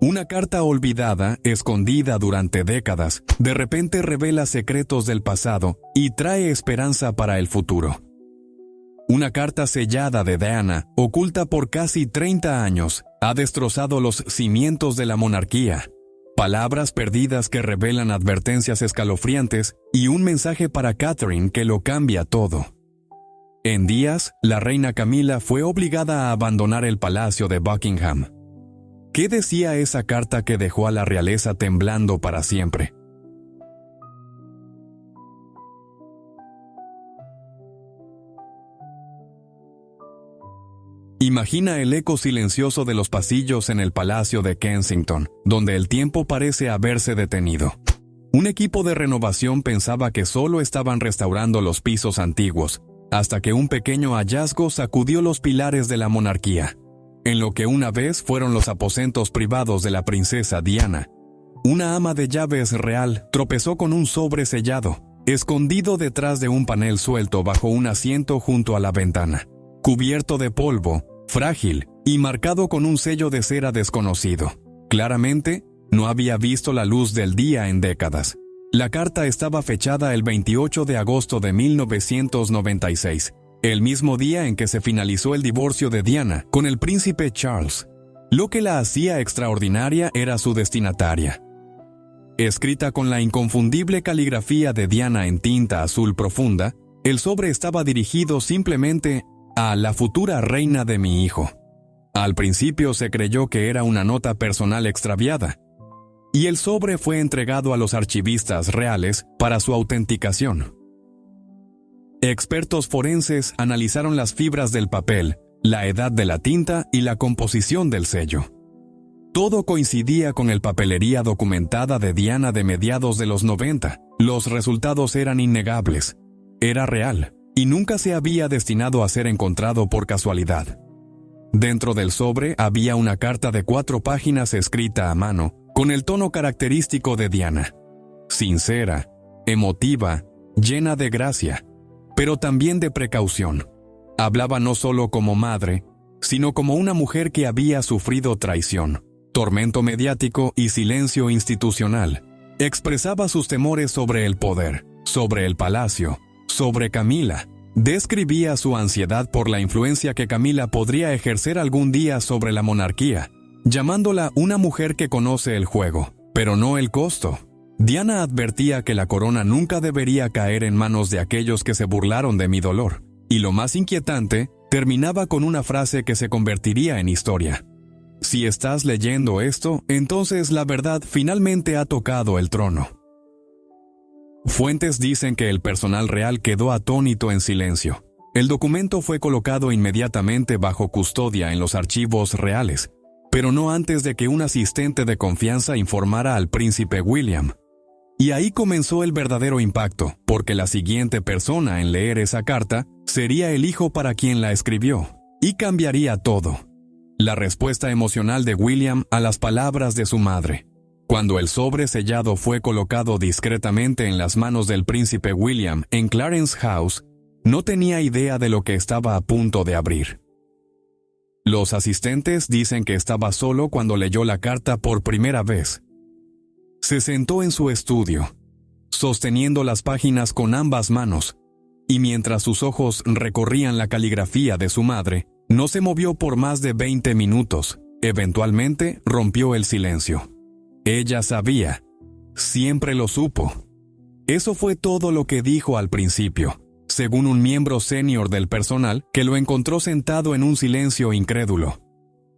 Una carta olvidada, escondida durante décadas, de repente revela secretos del pasado y trae esperanza para el futuro. Una carta sellada de Diana, oculta por casi 30 años, ha destrozado los cimientos de la monarquía. Palabras perdidas que revelan advertencias escalofriantes y un mensaje para Catherine que lo cambia todo. En días, la reina Camila fue obligada a abandonar el palacio de Buckingham. ¿Qué decía esa carta que dejó a la realeza temblando para siempre? Imagina el eco silencioso de los pasillos en el Palacio de Kensington, donde el tiempo parece haberse detenido. Un equipo de renovación pensaba que solo estaban restaurando los pisos antiguos, hasta que un pequeño hallazgo sacudió los pilares de la monarquía. En lo que una vez fueron los aposentos privados de la princesa Diana, una ama de llaves real tropezó con un sobre sellado, escondido detrás de un panel suelto bajo un asiento junto a la ventana, cubierto de polvo, frágil y marcado con un sello de cera desconocido. Claramente, no había visto la luz del día en décadas. La carta estaba fechada el 28 de agosto de 1996, el mismo día en que se finalizó el divorcio de Diana con el príncipe Charles. Lo que la hacía extraordinaria era su destinataria. Escrita con la inconfundible caligrafía de Diana en tinta azul profunda, el sobre estaba dirigido simplemente a la futura reina de mi hijo. Al principio se creyó que era una nota personal extraviada, y el sobre fue entregado a los archivistas reales para su autenticación. Expertos forenses analizaron las fibras del papel, la edad de la tinta y la composición del sello. Todo coincidía con el papelería documentada de Diana de mediados de los 90. Los resultados eran innegables. Era real, y nunca se había destinado a ser encontrado por casualidad. Dentro del sobre había una carta de 4 páginas escrita a mano, con el tono característico de Diana. Sincera, emotiva, llena de gracia, pero también de precaución. Hablaba no solo como madre, sino como una mujer que había sufrido traición, tormento mediático y silencio institucional. Expresaba sus temores sobre el poder, sobre el palacio, sobre Camila. Describía su ansiedad por la influencia que Camila podría ejercer algún día sobre la monarquía, llamándola una mujer que conoce el juego, pero no el costo. Diana advertía que la corona nunca debería caer en manos de aquellos que se burlaron de mi dolor, y lo más inquietante, terminaba con una frase que se convertiría en historia. Si estás leyendo esto, entonces la verdad finalmente ha tocado el trono. Fuentes dicen que el personal real quedó atónito en silencio. El documento fue colocado inmediatamente bajo custodia en los archivos reales, pero no antes de que un asistente de confianza informara al príncipe William. Y ahí comenzó el verdadero impacto, porque la siguiente persona en leer esa carta sería el hijo para quien la escribió, y cambiaría todo. La respuesta emocional de William a las palabras de su madre. Cuando el sobre sellado fue colocado discretamente en las manos del príncipe William en Clarence House, no tenía idea de lo que estaba a punto de abrir. Los asistentes dicen que estaba solo cuando leyó la carta por primera vez. Se sentó en su estudio, sosteniendo las páginas con ambas manos, y mientras sus ojos recorrían la caligrafía de su madre, no se movió por más de 20 minutos. Eventualmente rompió el silencio. Ella sabía, siempre lo supo. Eso fue todo lo que dijo al principio, según un miembro senior del personal que lo encontró sentado en un silencio incrédulo.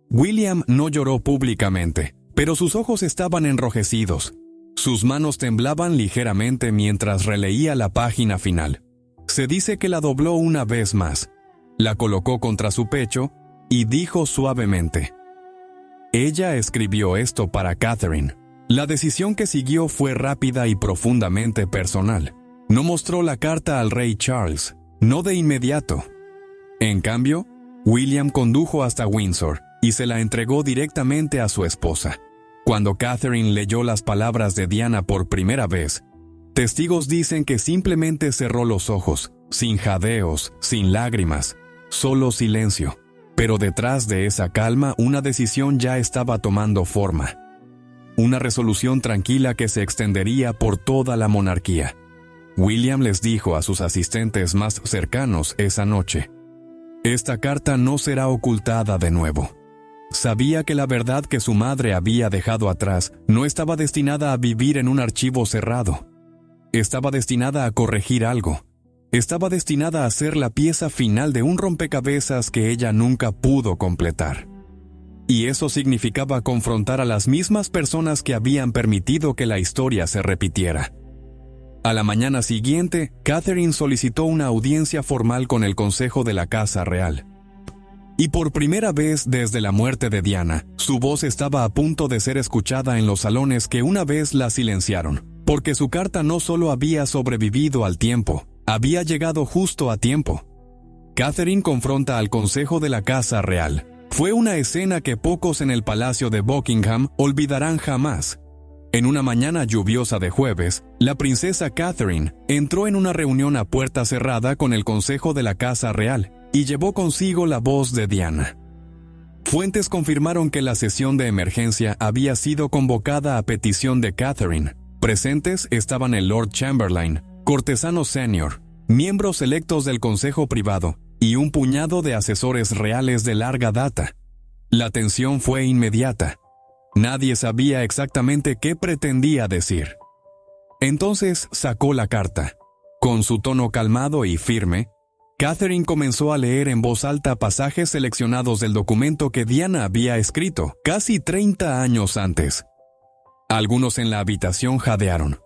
William no lloró públicamente, pero sus ojos estaban enrojecidos. Sus manos temblaban ligeramente mientras releía la página final. Se dice que la dobló una vez más, la colocó contra su pecho y dijo suavemente: ella escribió esto para Catherine. La decisión que siguió fue rápida y profundamente personal. No mostró la carta al rey Charles, no de inmediato. En cambio, William condujo hasta Windsor y se la entregó directamente a su esposa. Cuando Catherine leyó las palabras de Diana por primera vez, testigos dicen que simplemente cerró los ojos, sin jadeos, sin lágrimas, solo silencio. Pero detrás de esa calma una decisión ya estaba tomando forma. una resolución tranquila que se extendería por toda la monarquía. William les dijo a sus asistentes más cercanos esa noche: «Esta carta no será ocultada de nuevo». Sabía que la verdad que su madre había dejado atrás no estaba destinada a vivir en un archivo cerrado. Estaba destinada a corregir algo. Estaba destinada a ser la pieza final de un rompecabezas que ella nunca pudo completar. Y eso significaba confrontar a las mismas personas que habían permitido que la historia se repitiera. A la mañana siguiente, Catherine solicitó una audiencia formal con el Consejo de la Casa Real. Y por primera vez desde la muerte de Diana, su voz estaba a punto de ser escuchada en los salones que una vez la silenciaron, porque su carta no solo había sobrevivido al tiempo, había llegado justo a tiempo. Catherine confronta al Consejo de la Casa Real. Fue una escena que pocos en el Palacio de Buckingham olvidarán jamás. En una mañana lluviosa de jueves, la princesa Catherine entró en una reunión a puerta cerrada con el Consejo de la Casa Real y llevó consigo la voz de Diana. Fuentes confirmaron que la sesión de emergencia había sido convocada a petición de Catherine. Presentes estaban el Lord Chamberlain, cortesano senior, miembros electos del Consejo Privado y un puñado de asesores reales de larga data. La tensión fue inmediata. Nadie sabía exactamente qué pretendía decir. Entonces sacó la carta. Con su tono calmado y firme, Catherine comenzó a leer en voz alta pasajes seleccionados del documento que Diana había escrito casi 30 años antes. Algunos en la habitación jadearon.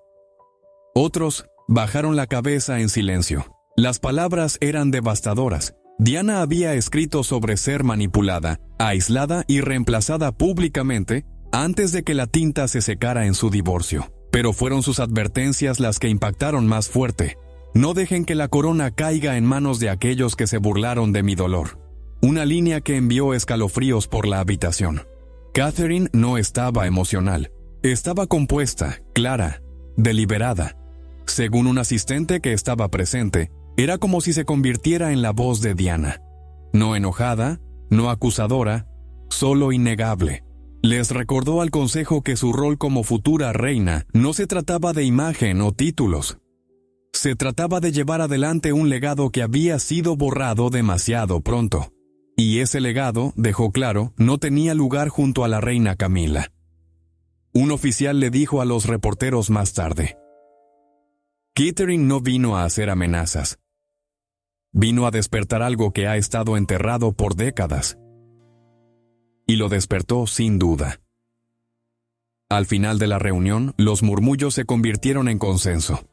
Otros bajaron la cabeza en silencio. Las palabras eran devastadoras. Diana había escrito sobre ser manipulada, aislada y reemplazada públicamente antes de que la tinta se secara en su divorcio. Pero fueron sus advertencias las que impactaron más fuerte. No dejen que la corona caiga en manos de aquellos que se burlaron de mi dolor. Una línea que envió escalofríos por la habitación. Catherine no estaba emocional. Estaba compuesta, clara, deliberada. Según un asistente que estaba presente, era como si se convirtiera en la voz de Diana. No enojada, no acusadora, solo innegable. Les recordó al consejo que su rol como futura reina no se trataba de imagen o títulos. Se trataba de llevar adelante un legado que había sido borrado demasiado pronto. Y ese legado, dejó claro, no tenía lugar junto a la reina Camila. Un oficial le dijo a los reporteros más tarde: Catherine no vino a hacer amenazas. Vino a despertar algo que ha estado enterrado por décadas. Y lo despertó sin duda. Al final de la reunión, los murmullos se convirtieron en consenso.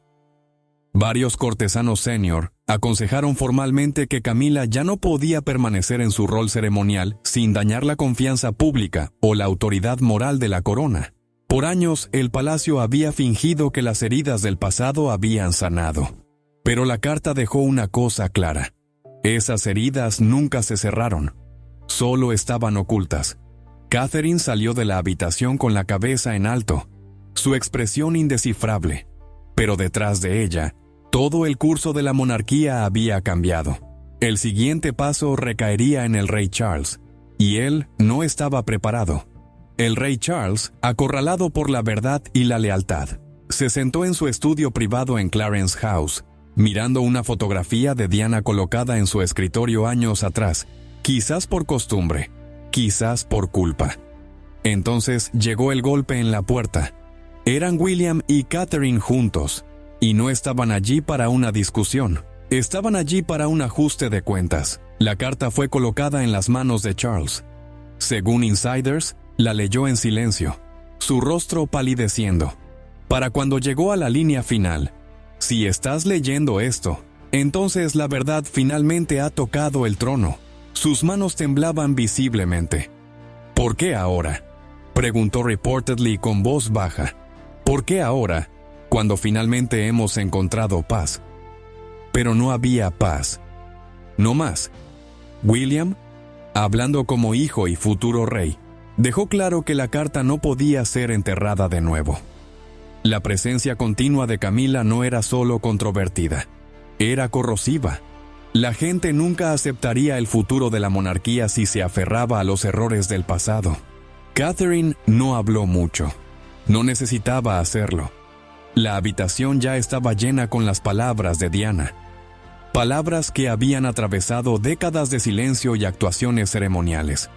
Varios cortesanos senior aconsejaron formalmente que Camila ya no podía permanecer en su rol ceremonial sin dañar la confianza pública o la autoridad moral de la corona. Por años, el palacio había fingido que las heridas del pasado habían sanado. Pero la carta dejó una cosa clara. Esas heridas nunca se cerraron. Solo estaban ocultas. Catherine salió de la habitación con la cabeza en alto, su expresión indescifrable. Pero detrás de ella, todo el curso de la monarquía había cambiado. El siguiente paso recaería en el rey Charles, y él no estaba preparado. El rey Charles, acorralado por la verdad y la lealtad, se sentó en su estudio privado en Clarence House, mirando una fotografía de Diana colocada en su escritorio años atrás, quizás por costumbre, quizás por culpa. Entonces llegó el golpe en la puerta. Eran William y Catherine juntos, y no estaban allí para una discusión. Estaban allí para un ajuste de cuentas. La carta fue colocada en las manos de Charles. Según insiders, la leyó en silencio, su rostro palideciendo. Para cuando llegó a la línea final: si estás leyendo esto, entonces la verdad finalmente ha tocado el trono. Sus manos temblaban visiblemente. ¿Por qué ahora?, preguntó reportedly con voz baja. ¿Por qué ahora, cuando finalmente hemos encontrado paz? Pero no había paz. No más. William, hablando como hijo y futuro rey, dejó claro que la carta no podía ser enterrada de nuevo. La presencia continua de Camila no era solo controvertida, era corrosiva. La gente nunca aceptaría el futuro de la monarquía si se aferraba a los errores del pasado. Catherine no habló mucho. No necesitaba hacerlo. La habitación ya estaba llena con las palabras de Diana. Palabras que habían atravesado décadas de silencio y actuaciones ceremoniales.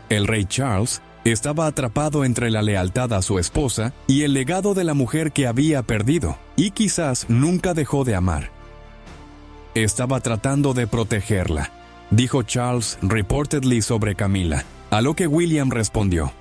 El rey Charles estaba atrapado entre la lealtad a su esposa y el legado de la mujer que había perdido, y quizás nunca dejó de amar. Estaba tratando de protegerla, dijo Charles reportedly sobre Camila, a lo que William respondió: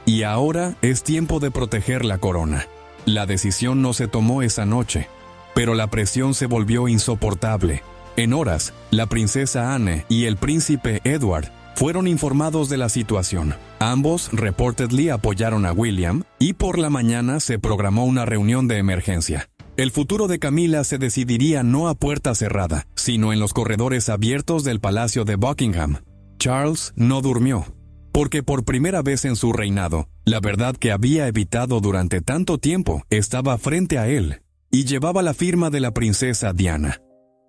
y ahora es tiempo de proteger la corona. La decisión no se tomó esa noche, pero la presión se volvió insoportable. En horas, la princesa Anne y el príncipe Edward fueron informados de la situación. Ambos reportedly apoyaron a William y por la mañana se programó una reunión de emergencia. El futuro de Camila se decidiría no a puerta cerrada, sino en los corredores abiertos del Palacio de Buckingham. Charles no durmió, porque por primera vez en su reinado, la verdad que había evitado durante tanto tiempo estaba frente a él, y llevaba la firma de la princesa Diana.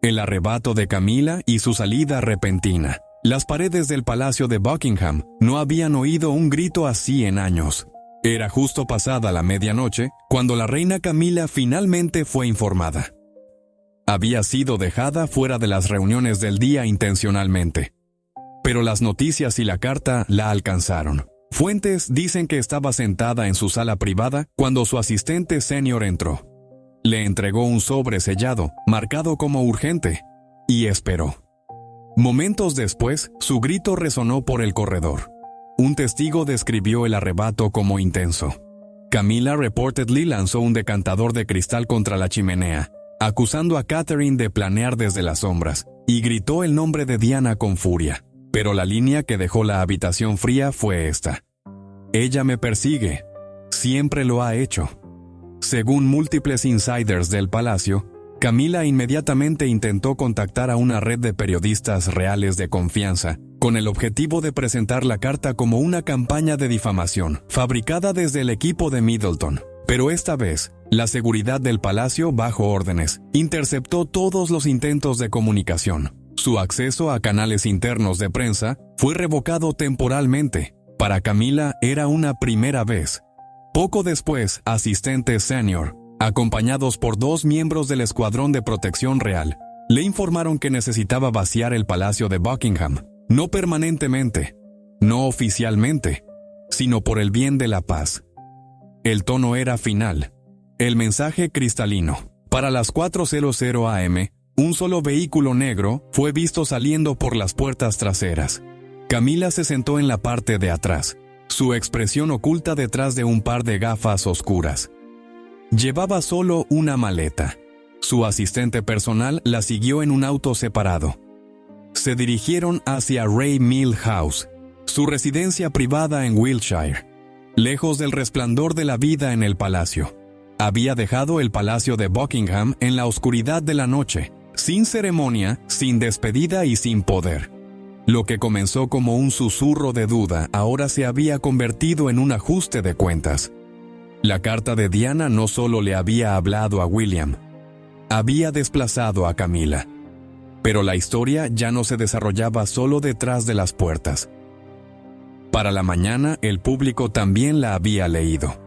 El arrebato de Camila y su salida repentina. Las paredes del Palacio de Buckingham no habían oído un grito así en años. Era justo pasada la medianoche cuando la reina Camila finalmente fue informada. Había sido dejada fuera de las reuniones del día intencionalmente. Pero las noticias y la carta la alcanzaron. Fuentes dicen que estaba sentada en su sala privada cuando su asistente senior entró. Le entregó un sobre sellado, marcado como urgente, y esperó. Momentos después, su grito resonó por el corredor. Un testigo describió el arrebato como intenso. Camila reportedly lanzó un decantador de cristal contra la chimenea, acusando a Catherine de planear desde las sombras, y gritó el nombre de Diana con furia. Pero la línea que dejó la habitación fría fue esta: ella me persigue. Siempre lo ha hecho. Según múltiples insiders del palacio, Camila inmediatamente intentó contactar a una red de periodistas reales de confianza, con el objetivo de presentar la carta como una campaña de difamación, fabricada desde el equipo de Middleton. Pero esta vez, la seguridad del palacio, bajo órdenes, interceptó todos los intentos de comunicación. Su acceso a canales internos de prensa fue revocado temporalmente. Para Camila era una primera vez. Poco después, asistentes senior, acompañados por 2 miembros del Escuadrón de Protección Real, le informaron que necesitaba vaciar el Palacio de Buckingham, no permanentemente, no oficialmente, sino por el bien de la paz. El tono era final, el mensaje cristalino. Para las 4:00 am, un solo vehículo negro fue visto saliendo por las puertas traseras. Camila se sentó en la parte de atrás, su expresión oculta detrás de un par de gafas oscuras. Llevaba solo una maleta. Su asistente personal la siguió en un auto separado. Se dirigieron hacia Ray Mill House, su residencia privada en Wiltshire, lejos del resplandor de la vida en el palacio. Había dejado el Palacio de Buckingham en la oscuridad de la noche, sin ceremonia, sin despedida y sin poder. Lo que comenzó como un susurro de duda ahora se había convertido en un ajuste de cuentas. La carta de Diana no solo le había hablado a William, había desplazado a Camila. Pero la historia ya no se desarrollaba solo detrás de las puertas. Para la mañana, el público también la había leído.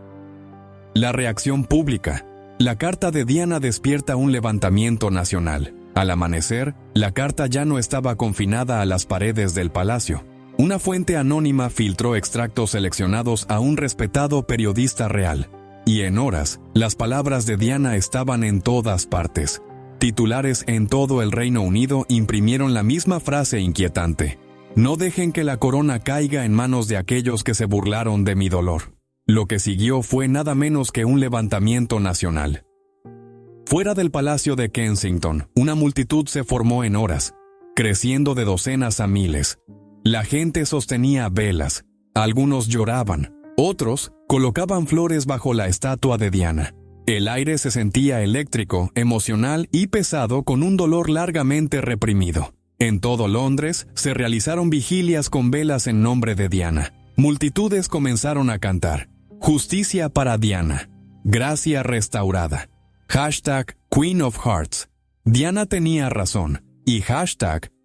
La reacción pública. La carta de Diana despierta un levantamiento nacional. Al amanecer, la carta ya no estaba confinada a las paredes del palacio. Una fuente anónima filtró extractos seleccionados a un respetado periodista real. Y en horas, las palabras de Diana estaban en todas partes. Titulares en todo el Reino Unido imprimieron la misma frase inquietante: no dejen que la corona caiga en manos de aquellos que se burlaron de mi dolor. Lo que siguió fue nada menos que un levantamiento nacional. Fuera del Palacio de Kensington, una multitud se formó en horas, creciendo de docenas a miles. La gente sostenía velas, algunos lloraban, otros colocaban flores bajo la estatua de Diana. El aire se sentía eléctrico, emocional y pesado con un dolor largamente reprimido. En todo Londres se realizaron vigilias con velas en nombre de Diana. Multitudes comenzaron a cantar: Justicia para Diana, gracia restaurada. #Queen of Hearts. Diana tenía razón. Y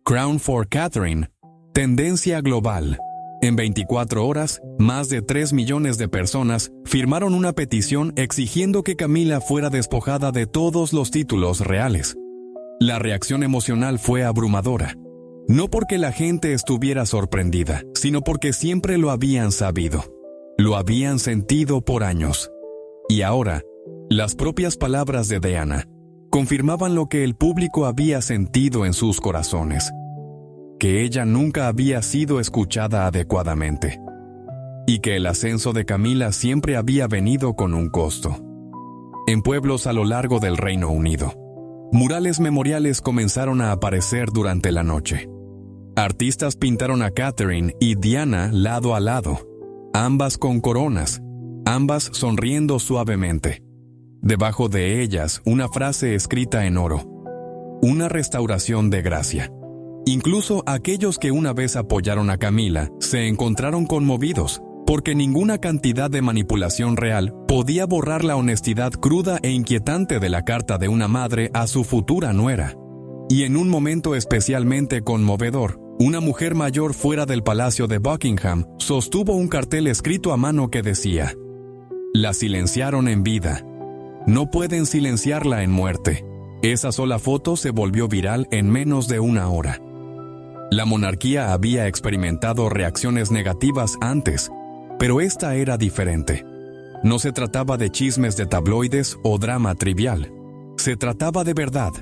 #Crown for Catherine. Tendencia global. En 24 horas, más de 3 millones de personas firmaron una petición exigiendo que Camila fuera despojada de todos los títulos reales. La reacción emocional fue abrumadora. No porque la gente estuviera sorprendida, sino porque siempre lo habían sabido. Lo habían sentido por años. Y ahora, las propias palabras de Diana confirmaban lo que el público había sentido en sus corazones: que ella nunca había sido escuchada adecuadamente, y que el ascenso de Camila siempre había venido con un costo. En pueblos a lo largo del Reino Unido, murales memoriales comenzaron a aparecer durante la noche. Artistas pintaron a Catherine y Diana lado a lado, ambas con coronas, ambas sonriendo suavemente. Debajo de ellas, una frase escrita en oro: una restauración de gracia. Incluso aquellos que una vez apoyaron a Camila se encontraron conmovidos, porque ninguna cantidad de manipulación real podía borrar la honestidad cruda e inquietante de la carta de una madre a su futura nuera. Y en un momento especialmente conmovedor, una mujer mayor fuera del palacio de Buckingham sostuvo un cartel escrito a mano que decía: la silenciaron en vida. No pueden silenciarla en muerte. Esa sola foto se volvió viral en menos de una hora. La monarquía había experimentado reacciones negativas antes, pero esta era diferente. No se trataba de chismes de tabloides o drama trivial. Se trataba de verdad,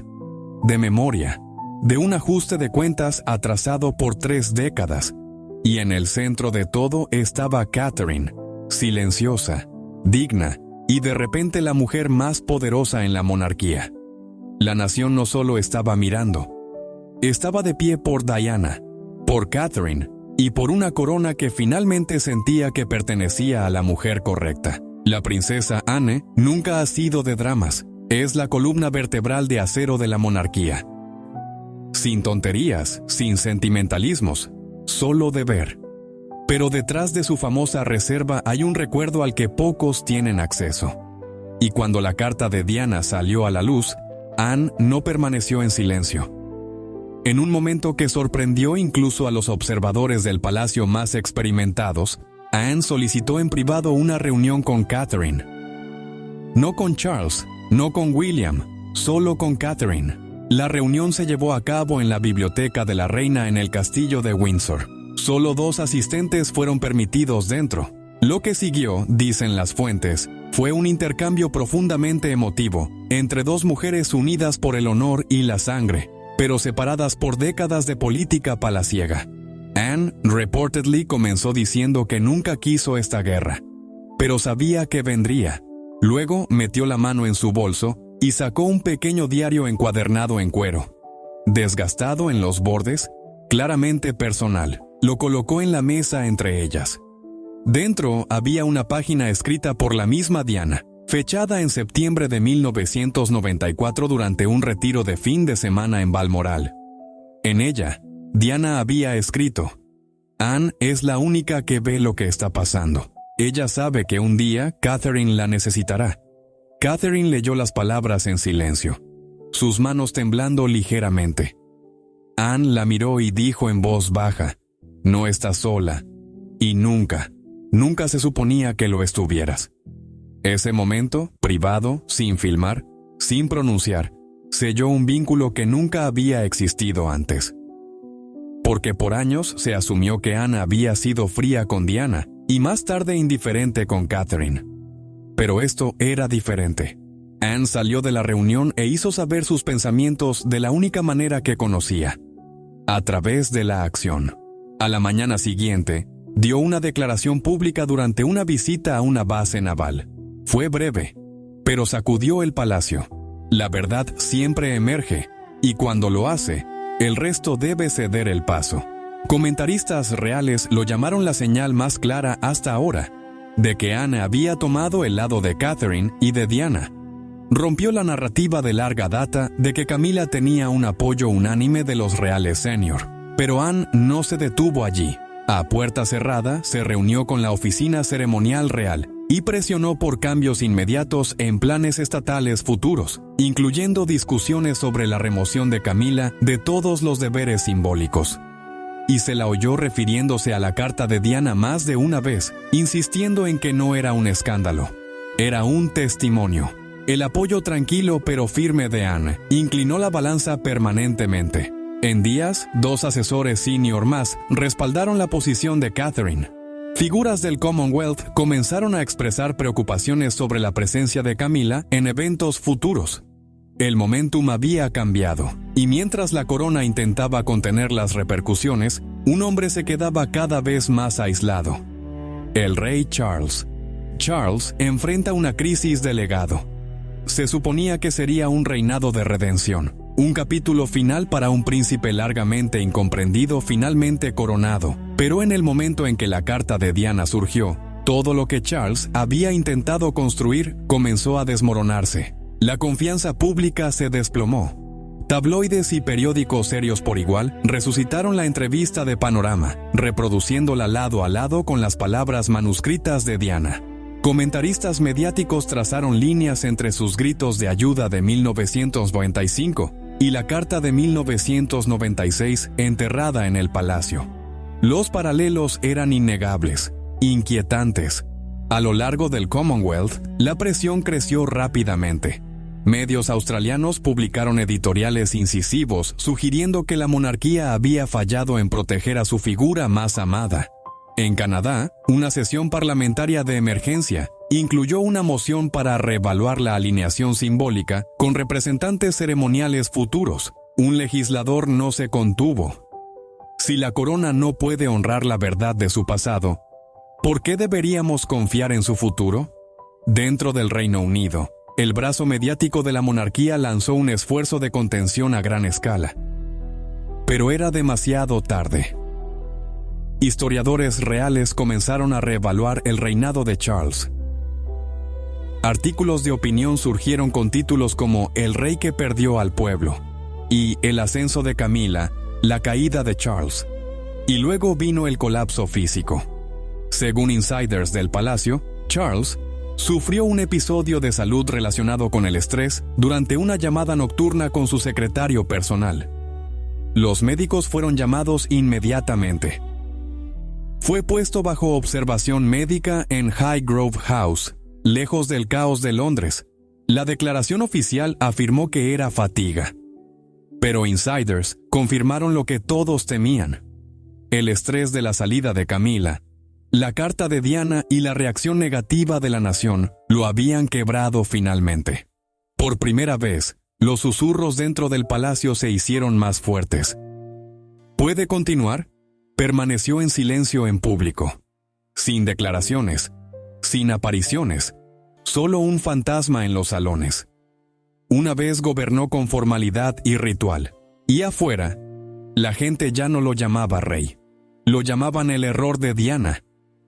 de memoria, de un ajuste de cuentas atrasado por 3 décadas. Y en el centro de todo estaba Catherine, silenciosa, digna y de repente la mujer más poderosa en la monarquía. La nación no solo estaba mirando, estaba de pie por Diana, por Catherine y por una corona que finalmente sentía que pertenecía a la mujer correcta. La princesa Anne nunca ha sido de dramas, es la columna vertebral de acero de la monarquía. Sin tonterías, sin sentimentalismos, solo deber. Pero detrás de su famosa reserva hay un recuerdo al que pocos tienen acceso. Y cuando la carta de Diana salió a la luz, Anne no permaneció en silencio. En un momento que sorprendió incluso a los observadores del palacio más experimentados, Anne solicitó en privado una reunión con Catherine. No con Charles, no con William, solo con Catherine. La reunión se llevó a cabo en la biblioteca de la reina en el castillo de Windsor. Solo 2 asistentes fueron permitidos dentro. Lo que siguió, dicen las fuentes, fue un intercambio profundamente emotivo entre 2 mujeres unidas por el honor y la sangre, pero separadas por décadas de política palaciega. Anne, reportedly, comenzó diciendo que nunca quiso esta guerra, pero sabía que vendría. Luego metió la mano en su bolso y sacó un pequeño diario encuadernado en cuero. Desgastado en los bordes, claramente personal, lo colocó en la mesa entre ellas. Dentro había una página escrita por la misma Diana, fechada en septiembre de 1994 durante un retiro de fin de semana en Balmoral. En ella, Diana había escrito: Anne es la única que ve lo que está pasando. Ella sabe que un día Catherine la necesitará. Catherine leyó las palabras en silencio, sus manos temblando ligeramente. Anne la miró y dijo en voz baja: no estás sola. Y nunca se suponía que lo estuvieras. Ese momento, privado, sin filmar, sin pronunciar, selló un vínculo que nunca había existido antes. Porque por años se asumió que Anne había sido fría con Diana y más tarde indiferente con Catherine. Pero esto era diferente. Anne salió de la reunión e hizo saber sus pensamientos de la única manera que conocía: a través de la acción. A la mañana siguiente, dio una declaración pública durante una visita a una base naval. Fue breve, pero sacudió el palacio. La verdad siempre emerge, y cuando lo hace, el resto debe ceder el paso. Comentaristas reales lo llamaron la señal más clara hasta ahora, de que Anne había tomado el lado de Catherine y de Diana. Rompió la narrativa de larga data de que Camila tenía un apoyo unánime de los reales senior. Pero Anne no se detuvo allí. A puerta cerrada, se reunió con la oficina ceremonial real y presionó por cambios inmediatos en planes estatales futuros, incluyendo discusiones sobre la remoción de Camila de todos los deberes simbólicos. y se la oyó refiriéndose a la carta de Diana más de una vez, insistiendo en que no era un escándalo. Era un testimonio. El apoyo tranquilo pero firme de Anne inclinó la balanza permanentemente. En días, 2 asesores senior más respaldaron la posición de Catherine. Figuras del Commonwealth comenzaron a expresar preocupaciones sobre la presencia de Camilla en eventos futuros. El momentum había cambiado, y mientras la corona intentaba contener las repercusiones, un hombre se quedaba cada vez más aislado. El rey Charles. Charles enfrenta una crisis de legado. Se suponía que sería un reinado de redención, un capítulo final para un príncipe largamente incomprendido finalmente coronado, pero en el momento en que la carta de Diana surgió, todo lo que Charles había intentado construir comenzó a desmoronarse. La confianza pública se desplomó. Tabloides y periódicos serios por igual resucitaron la entrevista de Panorama, reproduciéndola lado a lado con las palabras manuscritas de Diana. Comentaristas mediáticos trazaron líneas entre sus gritos de ayuda de 1995 y la carta de 1996 enterrada en el palacio. Los paralelos eran innegables, inquietantes. A lo largo del Commonwealth, la presión creció rápidamente. Medios australianos publicaron editoriales incisivos sugiriendo que la monarquía había fallado en proteger a su figura más amada. En Canadá, una sesión parlamentaria de emergencia incluyó una moción para reevaluar la alineación simbólica con representantes ceremoniales futuros. Un legislador no se contuvo. Si la corona no puede honrar la verdad de su pasado, ¿por qué deberíamos confiar en su futuro? Dentro del Reino Unido, el brazo mediático de la monarquía lanzó un esfuerzo de contención a gran escala. Pero era demasiado tarde. Historiadores reales comenzaron a reevaluar el reinado de Charles. Artículos de opinión surgieron con títulos como El rey que perdió al pueblo y El ascenso de Camilla, la caída de Charles. Y luego vino el colapso físico. Según insiders del palacio, Charles sufrió un episodio de salud relacionado con el estrés durante una llamada nocturna con su secretario personal. Los médicos fueron llamados inmediatamente. Fue puesto bajo observación médica en Highgrove House, lejos del caos de Londres. La declaración oficial afirmó que era fatiga. Pero insiders confirmaron lo que todos temían. El estrés de la salida de Camilla, la carta de Diana y la reacción negativa de la nación lo habían quebrado finalmente. Por primera vez, los susurros dentro del palacio se hicieron más fuertes. ¿Puede continuar? Permaneció en silencio en público. Sin declaraciones, sin apariciones, solo un fantasma en los salones. Una vez gobernó con formalidad y ritual. Y afuera, la gente ya no lo llamaba rey. Lo llamaban el error de Diana.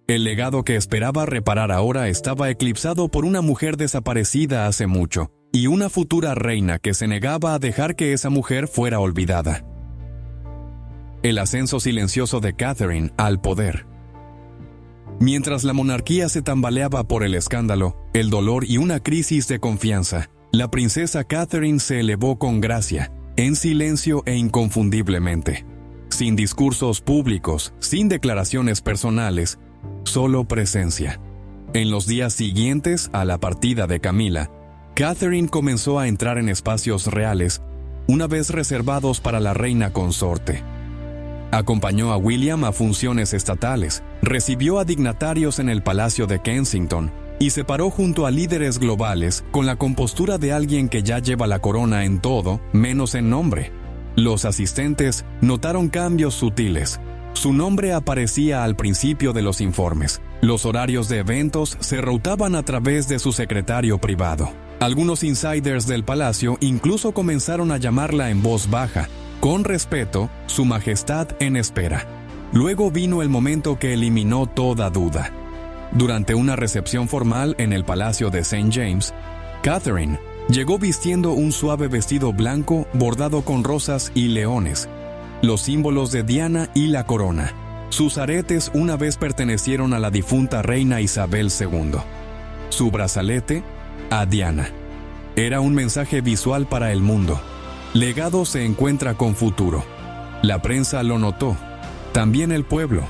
El legado que esperaba reparar ahora estaba eclipsado por una mujer desaparecida hace mucho, y una futura reina que se negaba a dejar que esa mujer fuera olvidada. El ascenso silencioso de Catherine al poder. Mientras la monarquía se tambaleaba por el escándalo, el dolor y una crisis de confianza, la princesa Catherine se elevó con gracia, en silencio e inconfundiblemente. Sin discursos públicos, sin declaraciones personales, solo presencia. En los días siguientes a la partida de Camilla, Catherine comenzó a entrar en espacios reales, una vez reservados para la reina consorte. Acompañó a William a funciones estatales, recibió a dignatarios en el Palacio de Kensington y se paró junto a líderes globales con la compostura de alguien que ya lleva la corona en todo, menos en nombre. Los asistentes notaron cambios sutiles. Su nombre aparecía al principio de los informes. Los horarios de eventos se routaban a través de su secretario privado. Algunos insiders del palacio incluso comenzaron a llamarla en voz baja, con respeto, Su Majestad en espera. Luego vino el momento que eliminó toda duda. Durante una recepción formal en el Palacio de St. James, Catherine llegó vistiendo un suave vestido blanco bordado con rosas y leones, los símbolos de Diana y la corona. Sus aretes una vez pertenecieron a la difunta reina Isabel II. Su brazalete, a Diana. Era un mensaje visual para el mundo. Legado se encuentra con futuro. La prensa lo notó. también el pueblo,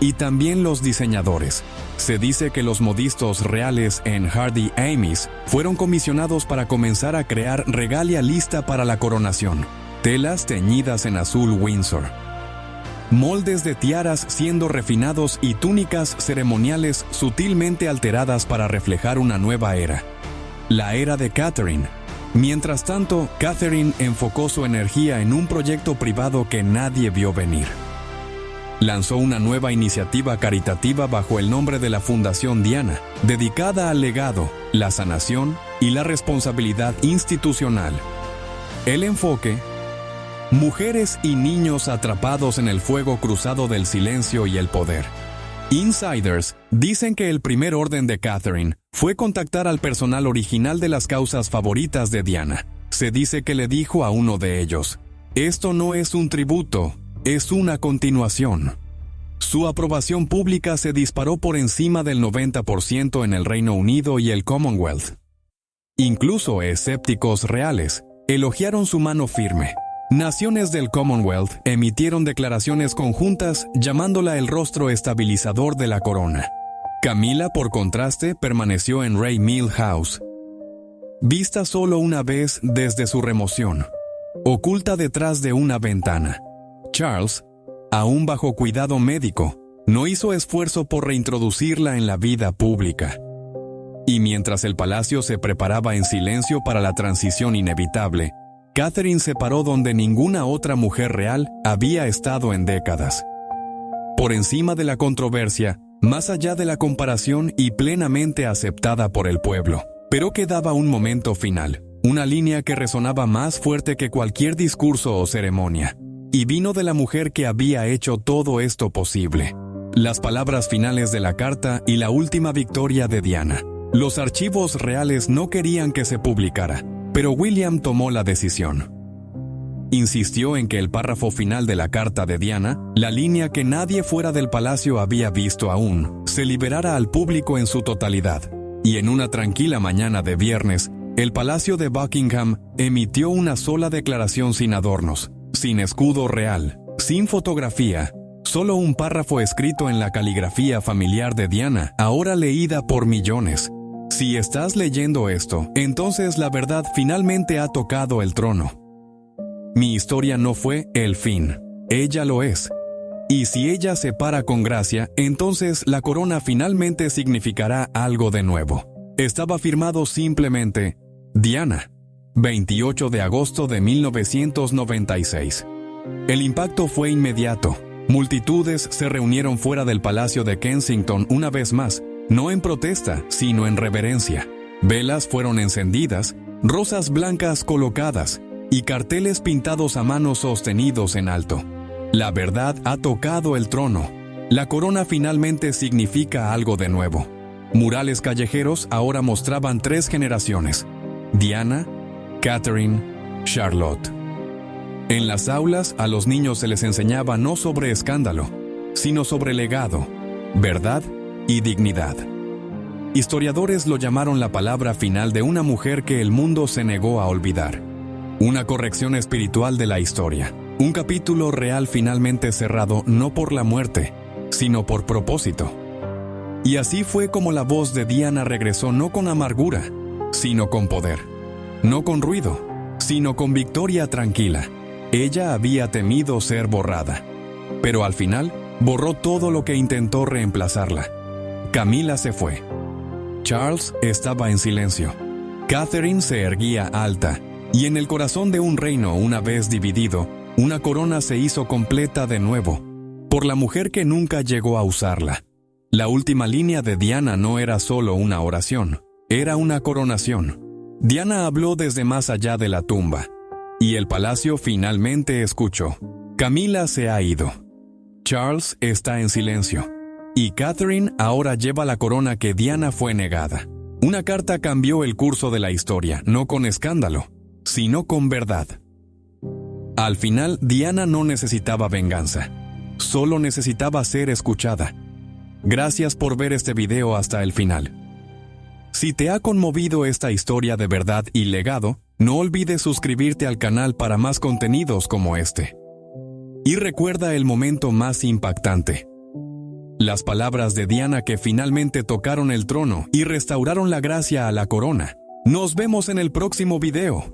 y también los diseñadores. Se dice que los modistos reales en Hardy Amies fueron comisionados para comenzar a crear regalia lista para la coronación, telas teñidas en azul Windsor, moldes de tiaras siendo refinados y túnicas ceremoniales sutilmente alteradas para reflejar una nueva era, la era de Catherine. Mientras tanto, Catherine enfocó su energía en un proyecto privado que nadie vio venir. Lanzó una nueva iniciativa caritativa bajo el nombre de la Fundación Diana, dedicada al legado, la sanación y la responsabilidad institucional. El enfoque: mujeres y niños atrapados en el fuego cruzado del silencio y el poder. Insiders dicen que el primer orden de Catherine fue contactar al personal original de las causas favoritas de Diana. Se dice que le dijo a uno de ellos: «Esto no es un tributo, es una continuación». Su aprobación pública se disparó por encima del 90% en el Reino Unido y el Commonwealth. Incluso escépticos reales elogiaron su mano firme. Naciones del Commonwealth emitieron declaraciones conjuntas llamándola el rostro estabilizador de la corona. Camila, por contraste, permaneció en Ray Mill House, vista solo una vez desde su remoción, oculta detrás de una ventana. Charles, aún bajo cuidado médico, no hizo esfuerzo por reintroducirla en la vida pública. Y mientras el palacio se preparaba en silencio para la transición inevitable, Catherine se paró donde ninguna otra mujer real había estado en décadas. Por encima de la controversia, más allá de la comparación y plenamente aceptada por el pueblo. Pero quedaba un momento final, una línea que resonaba más fuerte que cualquier discurso o ceremonia. Y vino de la mujer que había hecho todo esto posible. Las palabras finales de la carta y la última victoria de Diana. Los archivos reales no querían que se publicara, pero William tomó la decisión. Insistió en que el párrafo final de la carta de Diana, la línea que nadie fuera del palacio había visto aún, se liberara al público en su totalidad. Y en una tranquila mañana de viernes, el Palacio de Buckingham emitió una sola declaración sin adornos, sin escudo real, sin fotografía, solo un párrafo escrito en la caligrafía familiar de Diana, ahora leída por millones. Si estás leyendo esto, entonces la verdad finalmente ha tocado el trono. Mi historia no fue el fin, ella lo es. Y si ella se para con gracia, entonces la corona finalmente significará algo de nuevo. Estaba firmado simplemente, Diana, 28 de agosto de 1996. El impacto fue inmediato. Multitudes se reunieron fuera del Palacio de Kensington una vez más, no en protesta, sino en reverencia. Velas fueron encendidas, rosas blancas colocadas y carteles pintados a mano sostenidos en alto. La verdad ha tocado el trono. La corona finalmente significa algo de nuevo. Murales callejeros ahora mostraban 3 generaciones: Diana, Catherine, Charlotte. En las aulas a los niños se les enseñaba no sobre escándalo, sino sobre legado, verdad y dignidad. Historiadores lo llamaron la palabra final de una mujer que el mundo se negó a olvidar. Una corrección espiritual de la historia. Un capítulo real finalmente cerrado no por la muerte, sino por propósito. Y así fue como la voz de Diana regresó no con amargura, sino con poder. No con ruido, sino con victoria tranquila. Ella había temido ser borrada, pero al final borró todo lo que intentó reemplazarla. Camila se fue. Charles estaba en silencio. Catherine se erguía alta, y en el corazón de un reino una vez dividido, una corona se hizo completa de nuevo, por la mujer que nunca llegó a usarla. La última línea de Diana no era solo una oración, era una coronación. Diana habló desde más allá de la tumba, y el palacio finalmente escuchó. Camila se ha ido. Charles está en silencio, y Catherine ahora lleva la corona que Diana fue negada. Una carta cambió el curso de la historia, no con escándalo, sino con verdad. Al final, Diana no necesitaba venganza, solo necesitaba ser escuchada. Gracias por ver este video hasta el final. Si te ha conmovido esta historia de verdad y legado, no olvides suscribirte al canal para más contenidos como este. y recuerda el momento más impactante. Las palabras de Diana que finalmente tocaron el trono y restauraron la gracia a la corona. Nos vemos en el próximo video.